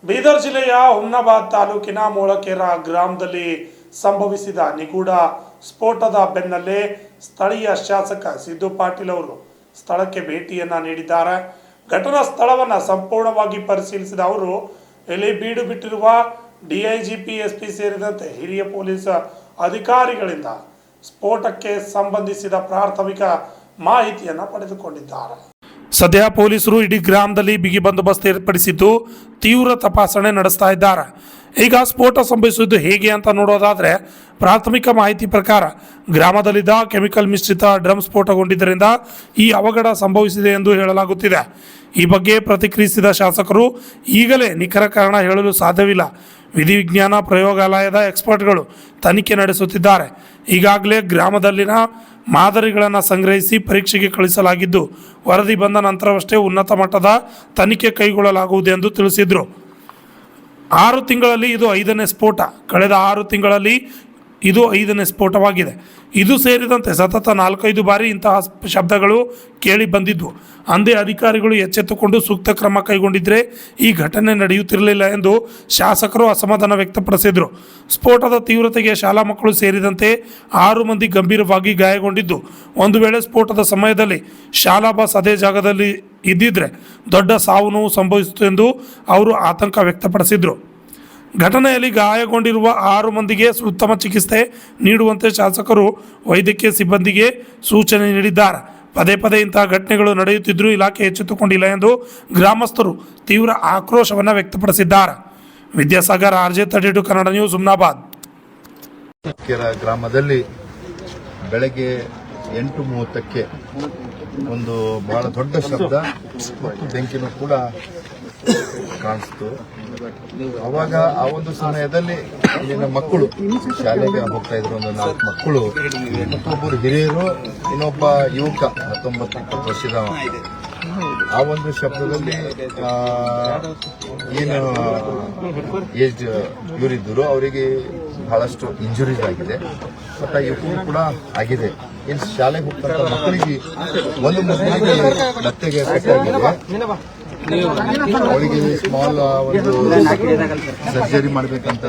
ಬೀದರ್ ಜಿಲ್ಲೆಯ ಹುಮ್ನಾಬಾದ್ ತಾಲೂಕಿನ ಮೊಳಕೆರ ಗ್ರಾಮದಲ್ಲಿ ಸಂಭವಿಸಿದ ನಿಗೂಢ ಸ್ಫೋಟದ ಬೆನ್ನಲ್ಲೇ ಸ್ಥಳೀಯ ಶಾಸಕ ಸಿದ್ದು ಪಾಟೀಲ್ ಅವರು ಸ್ಥಳಕ್ಕೆ ಭೇಟಿಯನ್ನ ನೀಡಿದ್ದಾರೆ. ಘಟನಾ ಸ್ಥಳವನ್ನು ಸಂಪೂರ್ಣವಾಗಿ ಪರಿಶೀಲಿಸಿದ ಅವರು ಇಲ್ಲಿ ಬೀಡು ಬಿಟ್ಟಿರುವ ಡಿಐಜಿಪಿ ಎಸ್ಪಿ ಸೇರಿದಂತೆ ಹಿರಿಯ ಪೊಲೀಸ್ ಅಧಿಕಾರಿಗಳಿಂದ ಸ್ಫೋಟಕ್ಕೆ ಸಂಬಂಧಿಸಿದ ಪ್ರಾಥಮಿಕ ಮಾಹಿತಿಯನ್ನು ಪಡೆದುಕೊಂಡಿದ್ದಾರೆ. ಸದ್ಯ ಪೊಲೀಸರು ಇಡೀ ಗ್ರಾಮದಲ್ಲಿ ಬಿಗಿ ಬಂದೋಬಸ್ತ್ ಏರ್ಪಡಿಸಿದ್ದು ತೀವ್ರ ತಪಾಸಣೆ ನಡೆಸ್ತಾ ಇದ್ದಾರೆ. ಈಗ ಸ್ಫೋಟ ಸಂಭವಿಸಿದ್ದು ಹೇಗೆ ಅಂತ ನೋಡೋದಾದ್ರೆ, ಪ್ರಾಥಮಿಕ ಮಾಹಿತಿ ಪ್ರಕಾರ ಗ್ರಾಮದಲ್ಲಿದ್ದ ಕೆಮಿಕಲ್ ಮಿಶ್ರಿತ ಡ್ರಮ್ ಸ್ಫೋಟಗೊಂಡಿದ್ದರಿಂದ ಈ ಅವಘಡ ಸಂಭವಿಸಿದೆ ಎಂದು ಹೇಳಲಾಗುತ್ತಿದೆ. ಈ ಬಗ್ಗೆ ಪ್ರತಿಕ್ರಿಯಿಸಿದ ಶಾಸಕರು, ಈಗಲೇ ನಿಖರ ಕಾರಣ ಹೇಳಲು ಸಾಧ್ಯವಿಲ್ಲ. ವಿಧಿವಿಜ್ಞಾನ ಪ್ರಯೋಗಾಲಯದ ಎಕ್ಸ್ಪರ್ಟ್ಗಳು ತನಿಖೆ ನಡೆಸುತ್ತಿದ್ದಾರೆ. ಈಗಾಗಲೇ ಗ್ರಾಮದಲ್ಲಿನ ಮಾದರಿಗಳನ್ನು ಸಂಗ್ರಹಿಸಿ ಪರೀಕ್ಷೆಗೆ ಕಳಿಸಲಾಗಿದ್ದು, ವರದಿ ಬಂದ ನಂತರವಷ್ಟೇ ಉನ್ನತ ಮಟ್ಟದ ತನಿಖೆ ಕೈಗೊಳ್ಳಲಾಗುವುದು ಎಂದು ತಿಳಿಸಿದರು. 6 ತಿಂಗಳಲ್ಲಿ ಇದು 5ನೇ ಸ್ಫೋಟ. ಕಳೆದ 6 ತಿಂಗಳಲ್ಲಿ ಇದು 5ನೇ ಸ್ಫೋಟವಾಗಿದೆ. ಇದು ಸೇರಿದಂತೆ ಸತತ 4-5 ಬಾರಿ ಇಂತಹ ಶಬ್ದಗಳು ಕೇಳಿ ಬಂದಿದ್ವು. ಅಂದೇ ಅಧಿಕಾರಿಗಳು ಎಚ್ಚೆತ್ತುಕೊಂಡು ಸೂಕ್ತ ಕ್ರಮ ಕೈಗೊಂಡಿದ್ರೆ ಈ ಘಟನೆ ನಡೆಯುತ್ತಿರಲಿಲ್ಲ ಎಂದು ಶಾಸಕರು ಅಸಮಾಧಾನ ವ್ಯಕ್ತಪಡಿಸಿದರು. ಸ್ಫೋಟದ ತೀವ್ರತೆಗೆ ಶಾಲಾ ಮಕ್ಕಳು ಸೇರಿದಂತೆ 6 ಮಂದಿ ಗಂಭೀರವಾಗಿ ಗಾಯಗೊಂಡಿದ್ದು, ಒಂದು ವೇಳೆ ಸ್ಫೋಟದ ಸಮಯದಲ್ಲಿ ಶಾಲಾ ಬಸ್ ಅದೇ ಜಾಗದಲ್ಲಿ ಇದ್ದಿದ್ರೆ ದೊಡ್ಡ ಸಾವು ನೋವು ಸಂಭವಿಸಿತು ಎಂದು ಅವರು ಆತಂಕ ವ್ಯಕ್ತಪಡಿಸಿದರು. ಘಟನೆಯಲ್ಲಿ ಗಾಯಗೊಂಡಿರುವ 6 ಮಂದಿಗೆ ಉತ್ತಮ ಚಿಕಿತ್ಸೆ ನೀಡುವಂತೆ ಶಾಸಕರು ವೈದ್ಯಕೀಯ ಸಿಬ್ಬಂದಿಗೆ ಸೂಚನೆ ನೀಡಿದ್ದಾರೆ. ಪದೇ ಪದೇ ಇಂತಹ ಘಟನೆಗಳು ನಡೆಯುತ್ತಿದ್ದರೂ ಇಲಾಖೆ ಎಚ್ಚೆತ್ತುಕೊಂಡಿಲ್ಲ ಎಂದು ಗ್ರಾಮಸ್ಥರು ತೀವ್ರ ಆಕ್ರೋಶವನ್ನು ವ್ಯಕ್ತಪಡಿಸಿದ್ದಾರೆ. Vidyasagar, RJ32 Kannada news, Humnabad. ಗ್ರಾಮದಲ್ಲಿ ಬೆಳಗ್ಗೆ 8:30ಕ್ಕೆ ಒಂದು ಬಹಳ ದೊಡ್ಡ ಶಬ್ದ ಮತ್ತು ಬೆಂಕಿನೂ ಕೂಡ ಕಾಣಿಸ್ತು. ಅವಾಗ ಆ ಒಂದು ಸಮಯದಲ್ಲಿ ಇಲ್ಲಿನ ಮಕ್ಕಳು ಶಾಲೆಗೆ ಹೋಗ್ತಾ ಇದ್ರು. ಒಂದು 4 ಮಕ್ಕಳು, ಮತ್ತೊಬ್ಬರು ಹಿರಿಯರು, ಇನ್ನೊಬ್ಬ ಯುವಕ 19-20 ವರ್ಷದ. ಆ ಒಂದು ಶಬ್ದದಲ್ಲಿ ಏನು ಏಜ್ ಇವರಿದ್ದರು ಅವರಿಗೆ ಬಹಳಷ್ಟು ಇಂಜುರೀಸ್ ಆಗಿದೆ. ಮತ್ತು ಆ ಯುವಕರು ಕೂಡ ಆಗಿದೆ. ಏನು ಶಾಲೆಗೆ ಹೋಗ್ತಕ್ಕಂಥ ಮಕ್ಕಳಿಗೆ ಒಂದು ಮಕ್ಕಳಿಗೆ ಲತ್ತೆಗೆ ಆಗಿದೆ. ಅವಳಿಗೆ ಸ್ಮಾಲ್ ಒಂದು ಸರ್ಜರಿ ಮಾಡಬೇಕಂತ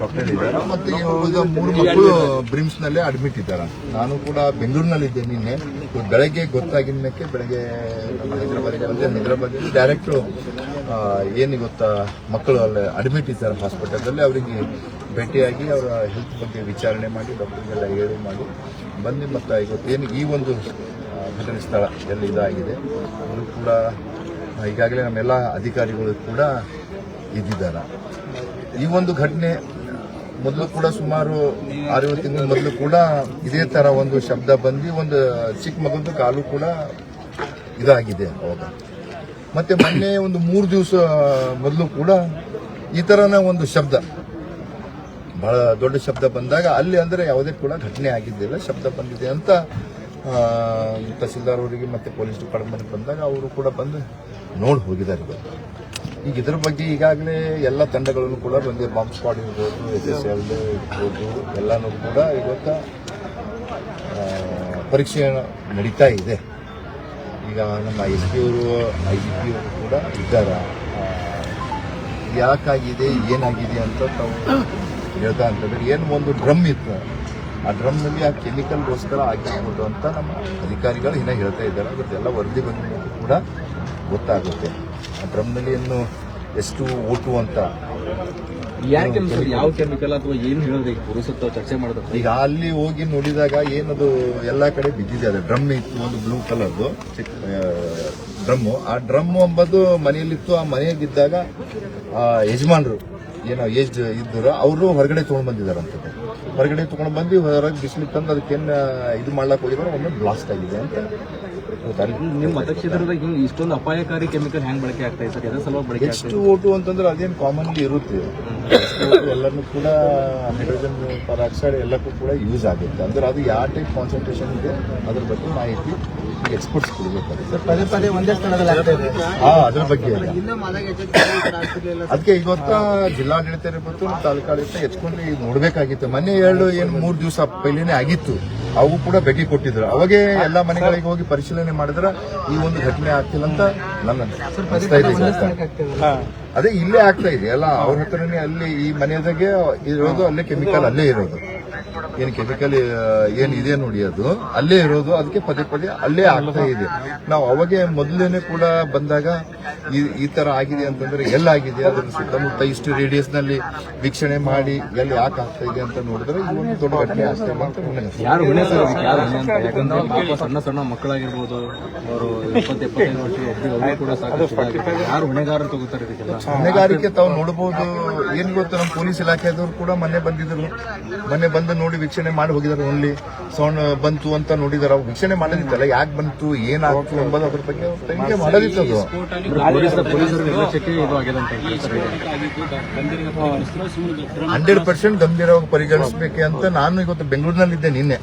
ಡಾಕ್ಟರ್ ಇದ್ದಾರೆ. ಮತ್ತು ಉಳಿದ 3 ಮಕ್ಕಳು ಬ್ರಿಮ್ಸ್ ನಲ್ಲೇ ಅಡ್ಮಿಟ್ ಇದ್ದಾರೆ. ನಾನು ಕೂಡ ಬೆಂಗಳೂರಿನಲ್ಲಿದ್ದೆ ನಿನ್ನೆ. ಬೆಳಗ್ಗೆ ಗೊತ್ತಾಗಿದ ಮೇಲೆ ಬೆಳಗ್ಗೆ ನಮ್ಮ ಹೈದರಾಬಾದ್ ಡೈರೆಕ್ಟ್ ಏನು ಗೊತ್ತಾ, ಮಕ್ಕಳು ಅಲ್ಲಿ ಅಡ್ಮಿಟ್ ಇದ್ದಾರೆ ಹಾಸ್ಪಿಟಲ್ದಲ್ಲಿ. ಅವರಿಗೆ ಭೇಟಿಯಾಗಿ ಅವರ ಹೆಲ್ತ್ ಬಗ್ಗೆ ವಿಚಾರಣೆ ಮಾಡಿ ಡಾಕ್ಟರ್ಗೆಲ್ಲ ಹೇಳಿ ಮಾಡಿ ಬಂದು ಮತ್ತು ಇವತ್ತೇನು ಈ ಒಂದು ಘಟನೆ ಸ್ಥಳ ಎಲ್ಲಿ ಇದಾಗಿದೆ ಅವರು ಕೂಡ ಈಗಾಗಲೇ ನಮ್ಮೆಲ್ಲ ಅಧಿಕಾರಿಗಳು ಕೂಡ ಇದ್ದಿದ್ದಾರೆ. ಈ ಒಂದು ಘಟನೆ ಮೊದಲು ಕೂಡ ಸುಮಾರು 6 ತಿಂಗಳ ಮೊದಲು ಕೂಡ ಇದೇ ತರ ಒಂದು ಶಬ್ದ ಬಂದು ಒಂದು ಚಿಕ್ಕ ಮಗಂದು ಕಾಲು ಕೂಡ ಇದಾಗಿದೆ ಅವಾಗ. ಮತ್ತೆ ಮೊನ್ನೆ ಒಂದು 3 ದಿವಸ ಮೊದಲು ಕೂಡ ಈ ತರನ ಒಂದು ಶಬ್ದ, ಬಹಳ ದೊಡ್ಡ ಶಬ್ದ ಬಂದಾಗ ಅಲ್ಲಿ ಅಂದ್ರೆ ಯಾವುದೇ ಕೂಡ ಘಟನೆ ಆಗಿದ್ದಿಲ್ಲ, ಶಬ್ದ ಬಂದಿದೆ ಅಂತ ತಹಸೀಲ್ದಾರ್ ಅವರಿಗೆ ಮತ್ತೆ ಪೊಲೀಸ್ ಡಿಪಾರ್ಟ್ಮೆಂಟ್ ಬಂದಾಗ ಅವರು ಕೂಡ ಬಂದು ನೋಡಿ ಹೋಗಿದ್ದಾರೆ. ಈಗ ಇದ್ರ ಬಗ್ಗೆ ಈಗಾಗಲೇ ಎಲ್ಲ ತಂಡಗಳನ್ನು ಕೂಡ ಬಂದಿದೆ. ಬಾಂಬ್ ಸ್ಕ್ವಾಡ್ ಇರ್ಬೋದು, SSL ಇರ್ಬೋದು, ಎಲ್ಲನೂ ಕೂಡ ಇವತ್ತು ಪರೀಕ್ಷೆ ನಡೀತಾ ಇದೆ. ಈಗ ನಮ್ಮ SP ಅವರು IGP ಅವರು ಕೂಡ ಇದ್ದಾರೆ. ಯಾಕಾಗಿದೆ ಏನಾಗಿದೆ ಅಂತ ತಾವು ಹೇಳ್ತಾ ಅಂತಂದ್ರೆ, ಏನು ಒಂದು ಡ್ರಮ್ ಇತ್ತು, ಆ ಡ್ರಮ್ನಲ್ಲಿ ಆ ಕೆಮಿಕಲ್ಗೋಸ್ಕರ ಆಗಿರ್ಬೋದು ಅಂತ ನಮ್ಮ ಅಧಿಕಾರಿಗಳು ಇನ್ನೂ ಹೇಳ್ತಾ ಇದ್ದಾರೆ. ಅದಕ್ಕೆಲ್ಲ ವರದಿ ಬಂದ ಕೂಡ ಗೊತ್ತಾಗುತ್ತೆ. ಆ ಡ್ರಮ್ನಲ್ಲಿ ಇನ್ನು ಎಷ್ಟು O2 ಅಂತ ಯಾವ ಕೆಮಿಕಲ್ ಅಥವಾ ಏನು ಹೇಳಿದ್ರೆ ಪುರುಷತ್ವ ಚರ್ಚೆ ಮಾಡಿದ್ರೆ ಈಗ ಅಲ್ಲಿ ಹೋಗಿ ನೋಡಿದಾಗ ಏನದು ಎಲ್ಲ ಕಡೆ ಬಿದ್ದಿದೆ. ಅದು ಡ್ರಮ್ ಇತ್ತು, ಒಂದು ಬ್ಲೂ ಕಲರ್ದು ಡ್ರಮ್ಮು. ಆ ಡ್ರಮ್ ಎಂಬುದು ಮನೆಯಲ್ಲಿತ್ತು. ಆ ಮನೆಯಾಗಿದ್ದಾಗ ಯಜಮಾನರು ಏನೋ ಏಜ್ ಇದ್ದರು, ಅವರು ಹೊರಗಡೆ ತೊಗೊಂಡು ಬಂದಿದ್ದಾರಂತ. ಹೊರಗಡೆ ತೊಗೊಂಡು ಬಂದು ಹೊರಗೆ ಬಿಸಿಲು ತಂದು ಅದಕ್ಕೇನು ಇದು ಮಾಡ್ಲಾಕ್ ಹೋಗಿದ್ರೆ ಒಮ್ಮೆ ಬ್ಲಾಸ್ಟ್ ಆಗಿದೆ ಅಂತ. ನಿಮ್ಮ ಮತಕ್ಷೇತ್ರದಾಗ ಇಷ್ಟೊಂದು ಅಪಾಯಕಾರಿ ಕೆಮಿಕಲ್ ಹ್ಯಾಂಗ್ ಬಳಕೆ ಆಗ್ತಾ ಇದೆ ಸರ್? ಎದ್ರ ಸಲುವಾಗಿ ಬಳಕೆ ಎಷ್ಟು O2 ಅಂತಂದ್ರೆ ಅದೇನು ಕಾಮನ್ಲಿ ಇರುತ್ತೆ. ಎಲ್ಲನೂ ಕೂಡ ಹೈಡ್ರೋಜನ್ ಪರಾಕ್ಸೈಡ್ ಎಲ್ಲಕ್ಕೂ ಕೂಡ ಯೂಸ್ ಆಗುತ್ತೆ. ಅಂದ್ರೆ ಅದು ಯಾವ ಟೈಪ್ ಕಾನ್ಸಂಟ್ರೇಷನ್ ಇದೆ ಅದ್ರ ಬಗ್ಗೆ ಮಾಹಿತಿ ಎಕ್ಸ್ಪರ್ಟ್ಸ್ ಕೊಡಬೇಕಾಗುತ್ತೆ. ಪದೇ ಪದೇ ಒಂದೇ ಸ್ಥಳದಲ್ಲಿ ಅದ್ರ ಬಗ್ಗೆ ಅದಕ್ಕೆ ಇವತ್ತು ಜಿಲ್ಲಾಡಳಿತ ಇರ್ಬೋದು, ತಾಲೂಕಾಡಳಿತ ಹೆಚ್ಕೊಂಡು ನೋಡ್ಬೇಕಾಗಿತ್ತು. ಮೊನ್ನೆ 3 ದಿವಸ ಪೈಲೇನೆ ಆಗಿತ್ತು. ಅವು ಕೂಡ ಭೇಟಿ ಕೊಟ್ಟಿದ್ರು. ಅವಾಗೇ ಎಲ್ಲ ಮನೆಗಳಿಗೆ ಹೋಗಿ ಪರಿಶೀಲನೆ ಮಾಡಿದ್ರೆ ಈ ಒಂದು ಘಟನೆ ಆಗ್ತಿಲ್ಲ ಅಂತ ನನ್ನ ಅನಿಸ್ತಾ ಇದೆ. ಅದೇ ಇಲ್ಲೇ ಆಗ್ತಾ ಇದೆ ಎಲ್ಲ ಅವ್ರ ಹತ್ರನೇ, ಅಲ್ಲಿ ಈ ಮನೆಯದಾಗೆ ಇರೋದು, ಅಲ್ಲೇ ಕೆಮಿಕಲ್ ಅಲ್ಲೇ ಇರೋದು, ಏನು ಕೆಮಿಕಲ್ ಏನಿದೆ ನೋಡಿ ಅದು ಅಲ್ಲೇ ಇರೋದು, ಅದಕ್ಕೆ ಪದೇ ಪದೇ ಅಲ್ಲೇ ಆಗ್ತಾ ಇದೆ. ನಾವು ಅವಾಗೆ ಮೊದಲೇನೆ ಕೂಡ ಬಂದಾಗ ಈ ತರ ಆಗಿದೆ ಅಂತಂದ್ರೆ ಎಲ್ಲಾಗಿದೆ, ಅದ್ರ ಸುತ್ತಮುತ್ತ ಇಷ್ಟು ರೇಡಿಯಸ್ ನಲ್ಲಿ ವೀಕ್ಷಣೆ ಮಾಡಿ ಎಲ್ಲಿ ಯಾಕೆ ಆಗ್ತಾ ಇದೆ ಅಂತ ನೋಡಿದ್ರೆ ಇನ್ನೊಂದು ದೊಡ್ಡ ಘಟನೆ ಆಗ್ತಾ ಇಲ್ಲ ಅಂತ ನನಗೆ ಅನ್ಸುತ್ತೆ. ಯಾರು ಹೊಣೆ ಸರ್ ಅದಕ್ಕೆ? ಯಾರು ಹೊಣೆ ಅಂತ? ಯಾಕಂದ್ರೆ ಪಾಪ ಸಣ್ಣ ಸಣ್ಣ ಮಕ್ಕಳಾಗಿರ್ಬೋದು, ಅವರು 20-25 ವರ್ಷ ಅವ್ರಿಗೆ ಕೂಡ ಸಾಕಷ್ಟು ಯಾರು ಹೊಣೆಗಾರರು ತಗೋತಾರೆ ಇದಕ್ಕೆಲ್ಲ? ಹೊಣೆಗಾರಿಕೆ ತಾವು ನೋಡಬಹುದು. ಏನ್ ಗೊತ್ತು, ನಮ್ಮ ಪೊಲೀಸ್ ಇಲಾಖೆದವರು ಕೂಡ ಮೊನ್ನೆ ಬಂದಿದ್ರು, ಮೊನ್ನೆ ಬಂದು ನೋಡಿ ವೀಕ್ಷಣೆ ಮಾಡಿ ಹೋಗಿದ್ದಾರೆ. ಓನ್ಲಿ ಸೌಂಡ್ ಬಂತು ಅಂತ ನೋಡಿದಾರೆ, ಅವ್ರು ವೀಕ್ಷಣೆ ಮಾಡೋದಿತ್ತಲ್ಲ, ಯಾಕೆ ಬಂತು ಏನಾಗ್ತು ಎಂಬುದು ಅದ್ರ ಬಗ್ಗೆ ತನಿಖೆ ಮಾಡೋದಿತ್ತದು. ಪೊಲೀಸರ ನಿರ್ಲಕ್ಷ್ಯಕ್ಕೆ ಇದು ಆಗಿದೆ ಅಂತ ಹೇಳ್ತಾರೆ. 100% ಗಂಭೀರವಾಗಿ ಪರಿಗಣಿಸಬೇಕೆ ಅಂತ ನಾನು ಇವತ್ತು ಬೆಂಗಳೂರಿನಲ್ಲಿದ್ದೆ. ನಿನ್ನೆ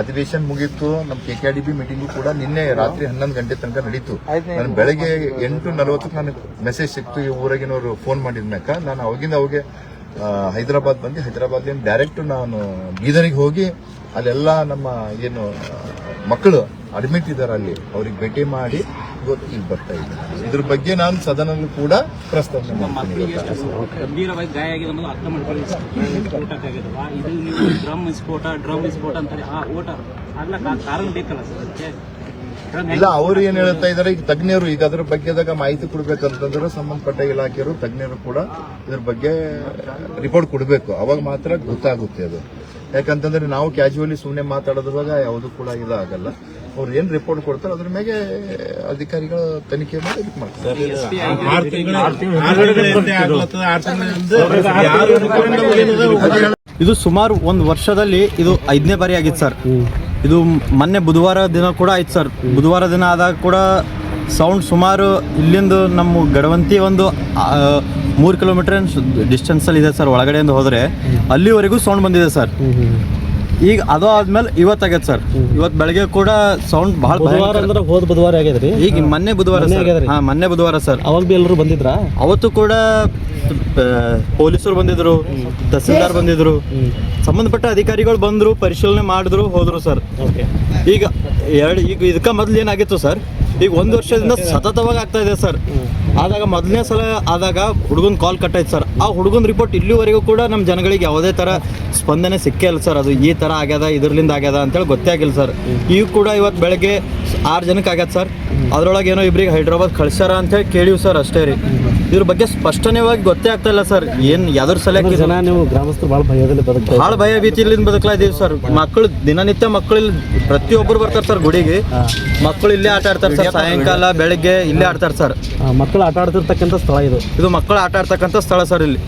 ಅಧಿವೇಶನ ಮುಗೀತು, ನಮ್ಮ KKDB ಮೀಟಿಂಗು ಕೂಡ ನಿನ್ನೆ ರಾತ್ರಿ 11 ಗಂಟೆ ತನಕ ನಡೀತು. ನಾನು ಬೆಳಗ್ಗೆ 8:40 ನನಗೆ ಮೆಸೇಜ್ ಸಿಕ್ತು, ಈ ಊರಾಗಿನವರು ಫೋನ್ ಮಾಡಿದ್ಮ್ಯಾಕ ನಾನು ಅವಾಗೆ ಹೈದರಾಬಾದ್ ಬಂದು, ಹೈದರಾಬಾದ್ ಡೈರೆಕ್ಟ್ ನಾನು ಬೀದರಿಗೆ ಹೋಗಿ ಅಲ್ಲೆಲ್ಲ ನಮ್ಮ ಏನು ಮಕ್ಕಳು ಅಡ್ಮಿಟ್ ಇದ್ದಾರೆ ಅಲ್ಲಿ, ಅವ್ರಿಗೆ ಭೇಟಿ ಮಾಡಿ ಇವತ್ತು ಇಲ್ಲಿ ಬರ್ತಾ ಇದ್ದೀನಿ. ಇದ್ರ ಬಗ್ಗೆ ನಾನು ಸದನಲ್ಲೂ ಕೂಡ ಪ್ರಸ್ತಾವನೆ ಮಾಡ್ತೀನಿ. ಗಂಭೀರವಾಗಿ ಗಾಯ ಆಗಿದೆ ಅನ್ನೋದು ಅರ್ಥ ಮಾಡ್ಕೊಳ್ಳಿ. ಸ್ಫೋಟಕ್ಕಾಗಿದವ ಇದು ನೀವು ಡ್ರಮ್ ವಿಸ್ಫೋಟ ಅಂತಾರೆ. ಆ ಓಟ ಆಗ್ಲಕ್ಕ ಕಾರಣ ಬೇಕಲ್ಲ ಸರ್ ಅದಕ್ಕೆ? ಇಲ್ಲ, ಅವ್ರು ಏನ್ ಹೇಳ್ತಾ ಇದಾರೆ, ಈಗ ತಜ್ಞರು ಈಗ ಅದ್ರ ಬಗ್ಗೆದಾಗ ಮಾಹಿತಿ ಕೊಡ್ಬೇಕಂತಂದ್ರೆ ಸಂಬಂಧಪಟ್ಟ ಇಲಾಖೆಯವರು ತಜ್ಞರು ಕೂಡ ಇದ್ರ ಬಗ್ಗೆ ರಿಪೋರ್ಟ್ ಕೊಡಬೇಕು, ಅವಾಗ ಮಾತ್ರ ಗೊತ್ತಾಗುತ್ತೆ ಅದು. ಯಾಕಂತಂದ್ರೆ ನಾವು ಕ್ಯಾಶುವಲಿ ಸುಮ್ಮನೆ ಮಾತಾಡೋದ್ರಾಗ ಯಾವುದು ಕೂಡ ಇದಾಗಲ್ಲ. ಅವ್ರು ಏನ್ ರಿಪೋರ್ಟ್ ಕೊಡ್ತಾರೆ ಅದ್ರ ಮೇಲೆ ಅಧಿಕಾರಿಗಳು ತನಿಖೆ ಮಾಡಿ ಇದಕ್ಕೆ ಮಾಡ್ತಾರೆ. ಇದು ಸುಮಾರು ಒಂದು ವರ್ಷದಲ್ಲಿ ಇದು 5ನೇ ಬಾರಿ ಆಗಿತ್ತು ಸರ್. ಇದು ಮೊನ್ನೆ ಬುಧವಾರ ದಿನ ಕೂಡ ಆಯ್ತು ಸರ್. ಬುಧವಾರ ದಿನ ಆದಾಗ ಕೂಡ ಸೌಂಡ್ ಸುಮಾರು ಇಲ್ಲಿಂದ ನಮ್ಮ ಗಡವಂತಿ ಒಂದು 3 ಕಿಲೋಮೀಟರ್ ಡಿಸ್ಟೆನ್ಸಲ್ಲಿ ಇದೆ ಸರ್. ಒಳಗಡೆಯಿಂದ ಹೋದರೆ ಅಲ್ಲಿವರೆಗೂ ಸೌಂಡ್ ಬಂದಿದೆ ಸರ್. ಈಗ ಅದು ಆದ್ಮೇಲೆ ಇವತ್ತಾಗೈತೆ ಸರ್. ಇವತ್ತು ಬೆಳಗ್ಗೆ ಕೂಡ ಸೌಂಡ್ ಬಹಳ ಹೋದ ಬುಧವಾರ ಆಗ್ಯದ್ರಿ. ಈಗ ಮೊನ್ನೆ ಬುಧವಾರ ಹಾ ಮೊನ್ನೆ ಬುಧವಾರ ಸರ್. ಅವಾಗ ಬಿ ಎಲ್ಲರೂ ಬಂದಿದ್ರಾ? ಅವತ್ತು ಕೂಡ ಪೊಲೀಸರು ಬಂದಿದ್ರು, ತಹಸೀಲ್ದಾರ್ ಬಂದಿದ್ರು, ಸಂಬಂಧಪಟ್ಟ ಅಧಿಕಾರಿಗಳು ಬಂದ್ರು, ಪರಿಶೀಲನೆ ಮಾಡಿದ್ರು, ಹೋದ್ರು ಸರ್. ಈಗ ಇದಕ್ಕೆ ಮೊದಲು ಏನಾಗಿತ್ತು ಸರ್, ಈಗ 1 ವರ್ಷದಿಂದ ಸತತವಾಗಿ ಆಗ್ತಾ ಇದೆ ಸರ್. ಆದಾಗ ಮೊದಲನೇ ಸಲ ಆದಾಗ ಹುಡುಗನ ಕಾಲ್ ಕಟ್ಟಾಯ್ತು ಸರ್. ಆ ಹುಡುಗನ ರಿಪೋರ್ಟ್ ಇಲ್ಲಿವರೆಗೂ ಕೂಡ ನಮ್ಮ ಜನಗಳಿಗೆ ಯಾವುದೇ ಥರ ಸ್ಪಂದನೆ ಸಿಕ್ಕೇ ಇಲ್ಲ ಸರ್. ಅದು ಈ ಥರ ಆಗ್ಯದ, ಇದರ್ಲಿಂದ ಆಗ್ಯದ ಅಂತೇಳಿ ಗೊತ್ತೇ ಆಗಿಲ್ಲ ಸರ್. ಈಗ ಕೂಡ ಇವತ್ತು ಬೆಳಗ್ಗೆ 6 ಜನಕ್ಕೆ ಆಗ್ಯದ ಸರ್. ಅದರೊಳಗೆ ಏನೋ ಇಬ್ಬರಿಗೆ ಹೈದ್ರಾಬಾದ್ ಕಳ್ಸ್ಯಾರ ಅಂತೇಳಿ ಕೇಳಿವಿ ಸರ್, ಅಷ್ಟೇ ರೀ. ಇದ್ರ ಬಗ್ಗೆ ಸ್ಪಷ್ಟನೆವಾಗಿ ಗೊತ್ತೇ ಆಗ್ತಾ ಇಲ್ಲ ಸರ್. ಏನು ಯಾವ್ದ್ರ ಸಲಕ್ಕೆ ಜನ ನೀವು ಗ್ರಾಮಸ್ಥರು ಭಾಳ ಭಯ ಭೀತಿಯಿಂದ ಬದುಕ್ಲಾ ಇದೀವಿ ಸರ್. ಮಕ್ಕಳು ದಿನನಿತ್ಯ ಮಕ್ಕಳು ಪ್ರತಿಯೊಬ್ಬರು ಬರ್ತಾರೆ ಸರ್ ಗುಡಿಗೆ. ಮಕ್ಕಳು ಇಲ್ಲೇ ಆಟ ಆಡ್ತಾರೆ ಸರ್, ಸಾಯಂಕಾಲ ಬೆಳಗ್ಗೆ ಇಲ್ಲೇ ಆಡ್ತಾರೆ ಸರ್. ಮಕ್ಕಳು ಆಟ ಆಡ್ತಿರ್ತಕ್ಕಂಥ ಸ್ಥಳ ಇದು ಮಕ್ಕಳು ಆಟ ಆಡ್ತಕ್ಕಂಥ ಸ್ಥಳ ಸರ್. ಇಲ್ಲಿ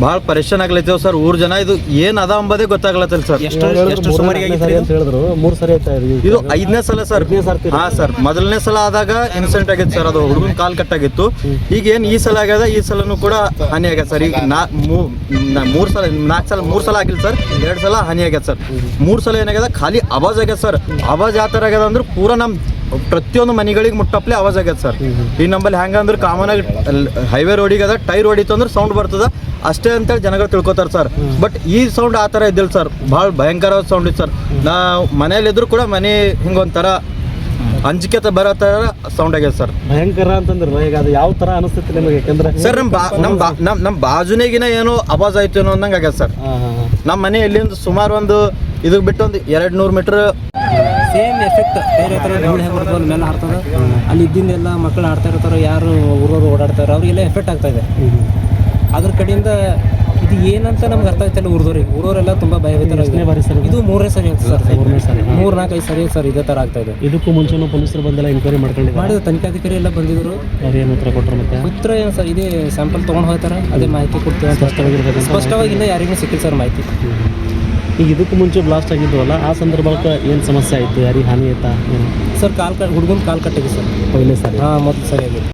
ಭಾಳ ಪರೇಶಾನ್ ಆಗ್ಲತ್ತೇವ್ ಸರ್. ಊರ್ ಜನ ಇದು ಏನ್ ಅದ ಅಂಬದೇ ಗೊತ್ತಾಗ್ಲತ್ತಿಲ್ಲ ಸರ್. ಎಷ್ಟು ಸುಮಾರಿಗೆ ಅಂತ ಹೇಳಿದ್ರು 3 ಸರಿ ಆಯ್ತಾ? ಇದು 5ನೇ ಸಲ ಸರ್. ಹಾ ಸರ್, ಮೊದಲನೇ ಸಲ ಆದಾಗ ಇನ್ಸಿಡೆಂಟ್ ಆಗಿತ್ತು ಸರ್. ಅದು ಹುಡುಗನ ಕಾಲ್ ಕಟ್ಟಾಗಿತ್ತು. ಈಗ ಏನ್ ಈ ಸಲ ಆಗ್ಯದ, ಈ ಸಲನೂ ಕೂಡ ಹಾನಿ ಆಗ್ಯದ ಸರ್. ಈಗ 3 ಸಲ ಆಗಿಲ್ಲ ಸರ್, 2 ಸಲ ಹಾನಿ ಆಗ್ಯದ ಸರ್. 3 ಸಲ ಏನಾಗ್ಯದ, ಖಾಲಿ ಆವಾಜ್ ಆಗ್ಯದ ಸರ್. ಆವಾಜ್ ಯಾವ ಥರ ಆಗ್ಯದ ಅಂದ್ರೆ ಪೂರಾ ನಮ್ಮ ಪ್ರತಿಯೊಂದು ಮನೆಗಳಿಗೆ ಮುಟ್ಟಪ್ಲೆ ಆವಾಜ್ ಆಗ್ಯದ ಸರ್. ಈ ನಂಬಲ್ಲಿ ಹೆಂಗಂದ್ರೆ ಕಾಮನ್ ಆಗಿ ಹೈವೇ ರೋಡಿಗೆ ಅದ, ಟೈರ್ ಹೊಡಿತು ಅಂದ್ರೆ ಸೌಂಡ್ ಬರ್ತದ ಅಷ್ಟೇ ಅಂತೇಳಿ ಜನಗಳು ತಿಳ್ಕೊತಾರೆ ಸರ್. ಬಟ್ ಈ ಸೌಂಡ್ ಆ ಥರ ಇದ್ದಿಲ್ಲ ಸರ್. ಭಾಳ ಭಯಂಕರವಾದ ಸೌಂಡ್ ಇತ್ತು ಸರ್. ನಾವು ಮನೇಲಿದ್ರು ಕೂಡ ಮನೆ ಹಿಂಗೊಂಥರ ಅಂಜಿಕೆ ಬರೋ ಥರ ಸೌಂಡ್ ಆಗ್ಯದ ಸರ್. ಭಯಂಕರ ಅಂತಂದ್ರೆ ಈಗ ಅದು ಯಾವ ಥರ ಅನಿಸ್ತೈತಿ ನಿಮಗೆ? ಯಾಕಂದ್ರೆ ಸರ್ ನಮ್ಮ ಬಾಜುನೇಗಿನ ಏನೋ ಆವಾಜ್ ಆಯ್ತು ಏನೋ ಅಂದಂಗೆ ಆಗ್ಯದ ಸರ್. ನಮ್ಮ ಮನೆ ಇಲ್ಲಿಂದ ಸುಮಾರು ಒಂದು ಇದಕ್ಕೆ ಬಿಟ್ಟು ಒಂದು 200 ಮೀಟ್ರ್ ಸೇಮ್ ಎಫೆಕ್ಟ್ ಬೇರೆ ಥರ ಧೂಳು ಹೆಂಗೆ ಬರ್ತದೆ ಮೇಲೆ ಹಾರ್ತದೆ. ಅಲ್ಲಿ ಇದ್ದಿಂದೆಲ್ಲ ಮಕ್ಕಳು ಆಡ್ತಾ ಇರ್ತಾರೆ, ಯಾರು ಊರವರು ಓಡಾಡ್ತಾರೆ, ಅವ್ರಿಗೆಲ್ಲ ಎಫೆಕ್ಟ್ ಆಗ್ತಾ ಇದೆ. ಅದ್ರ ಕಡೆಯಿಂದ ಇದು ಏನಂತ ನಮ್ಗೆ ಅರ್ಥ ಆಗ್ತಿಲ್ಲ. ಊರವರೆಲ್ಲ ತುಂಬ ಭಯಭೀತರಾಗಿದೆ. ಇದು 3ನೇ ಸರಿ ಆಗ್ತದೆ ಸರ್. 3-4-5 ಸರಿ ಸರ್ ಇದೇ ಥರ ಆಗ್ತಾ ಇದೆ. ಇದಕ್ಕೂ ಮುಂಚೆನೂ ಪೊಲೀಸರು ಬಂದೆಲ್ಲ ಎಂಕ್ವೈರಿ ಮಾಡಿದ ತನಿಖಾಧಿಕಾರಿ ಎಲ್ಲ ಬಂದಿದ್ರು. ಅವ್ರು ಏನು ಉತ್ತರ ಕೊಟ್ಟರು? ಮತ್ತೆ ಉತ್ತರ ಏನು ಸರ್, ಇದೇ ಸ್ಯಾಂಪಲ್ ತೊಗೊಂಡು ಹೋಗ್ತಾರೆ, ಅದೇ ಮಾಹಿತಿ ಕೊಡ್ತೀವಿ ಅಂತ ಸ್ಪಷ್ಟವಾಗಿಲ್ಲ, ಯಾರಿಗೂ ಸಿಕ್ಕಿಲ್ಲ ಸರ್ ಮಾಹಿತಿ. ಈಗ ಇದಕ್ಕೂ ಮುಂಚೆ ಬ್ಲಾಸ್ಟ್ ಆಗಿದ್ವಲ್ಲ, ಆ ಸಂದರ್ಭಕ್ಕೆ ಏನು ಸಮಸ್ಯೆ ಆಯಿತು? ಯಾರಿಗೆ ಹಾನಿ ಆಯ್ತಾ? ಸರ್ ಹುಡುಗನ ಕಾಲ್ ಕಟ್ಟಿಗೆ ಸರ್. ಮೊದಲನೇ ಸರಿ? ಮೊದಲು ಸರಿ ಆಗಿದೆ.